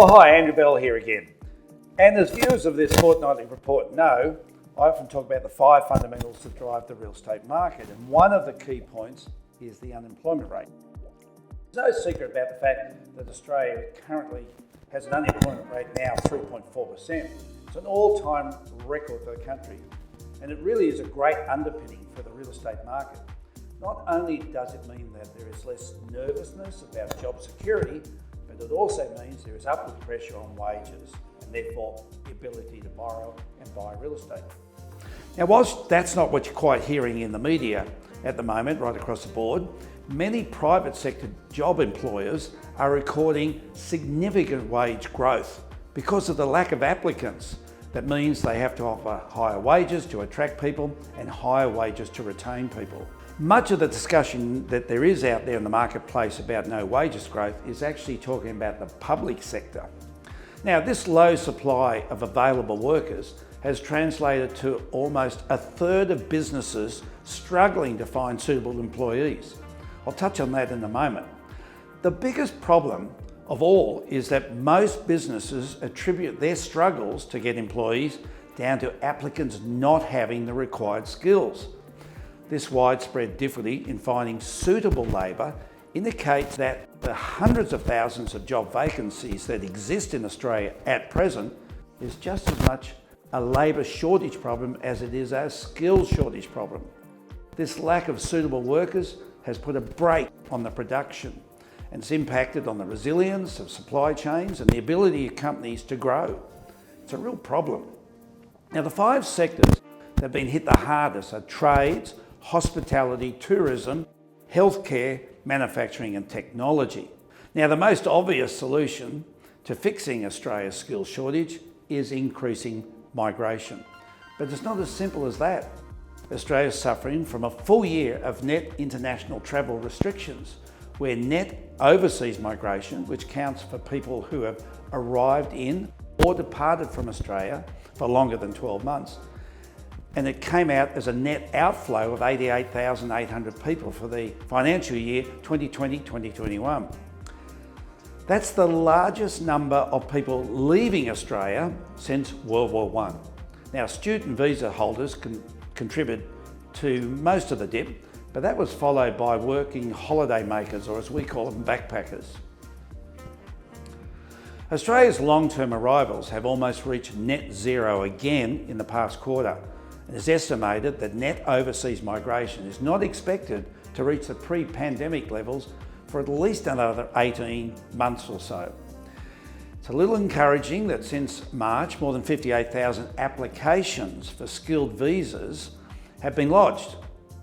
Well, hi, Andrew Bell here again. And as viewers of this fortnightly report know, I often talk about the 5 fundamentals that drive the real estate market, and one of the key points is the unemployment rate. There's no secret about the fact that Australia currently has an unemployment rate now of 3.4%. It's an all-time record for the country, and it really is a great underpinning for the real estate market. Not only does it mean that there is less nervousness about job security, but it also means there is upward pressure on wages and therefore the ability to borrow and buy real estate. Now, whilst that's not what you're quite hearing in the media at the moment, right across the board, many private sector job employers are recording significant wage growth because of the lack of applicants. That means they have to offer higher wages to attract people and higher wages to retain people. Much of the discussion that there is out there in the marketplace about no wages growth is actually talking about the public sector. Now, this low supply of available workers has translated to almost a third of businesses struggling to find suitable employees. I'll touch on that in a moment. The biggest problem of all is that most businesses attribute their struggles to get employees down to applicants not having the required skills. This widespread difficulty in finding suitable labour indicates that the hundreds of thousands of job vacancies that exist in Australia at present is just as much a labour shortage problem as it is a skills shortage problem. This lack of suitable workers has put a brake on the production, and it's impacted on the resilience of supply chains and the ability of companies to grow. It's a real problem. Now, the 5 sectors that have been hit the hardest are trades, hospitality, tourism, healthcare, manufacturing and technology. Now, the most obvious solution to fixing Australia's skills shortage is increasing migration. But it's not as simple as that. Australia is suffering from a full year of net international travel restrictions, where net overseas migration, which counts for people who have arrived in or departed from Australia for longer than 12 months, and it came out as a net outflow of 88,800 people for the financial year 2020-2021. That's the largest number of people leaving Australia since World War I. Now, student visa holders can contribute to most of the dip, but that was followed by working holiday makers, or as we call them, backpackers. Australia's long-term arrivals have almost reached net zero again in the past quarter. It is estimated that net overseas migration is not expected to reach the pre-pandemic levels for at least another 18 months or so. It's a little encouraging that since March, more than 58,000 applications for skilled visas have been lodged.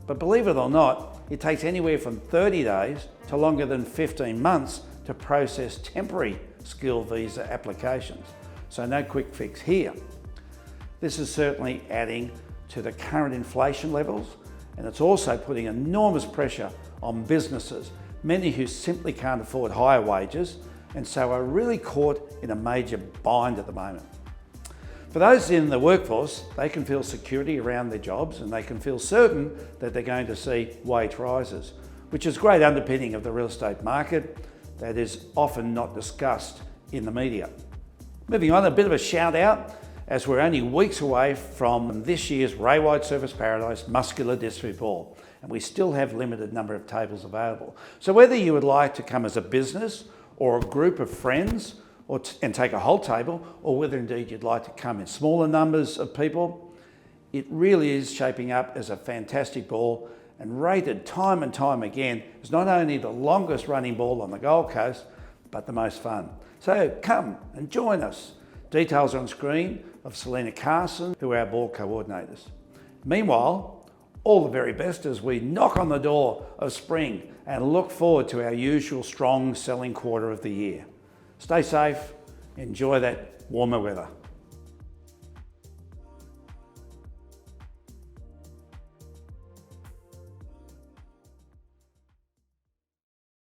But believe it or not, it takes anywhere from 30 days to longer than 15 months to process temporary skilled visa applications. So no quick fix here. This is certainly adding to the current inflation levels, and it's also putting enormous pressure on businesses, many who simply can't afford higher wages and so are really caught in a major bind at the moment. For those in the workforce, they can feel security around their jobs and they can feel certain that they're going to see wage rises, which is great underpinning of the real estate market that is often not discussed in the media. Moving on, a bit of a shout out, as we're only weeks away from this year's Ray White Surfers Paradise Muscular Dystrophy Ball, and we still have a limited number of tables available. So whether you would like to come as a business or a group of friends and take a whole table, or whether indeed you'd like to come in smaller numbers of people, it really is shaping up as a fantastic ball and rated time and time again as not only the longest running ball on the Gold Coast, but the most fun. So come and join us. Details are on screen of Selena Carson, who are our ball coordinators. Meanwhile, all the very best as we knock on the door of spring and look forward to our usual strong selling quarter of the year. Stay safe, enjoy that warmer weather.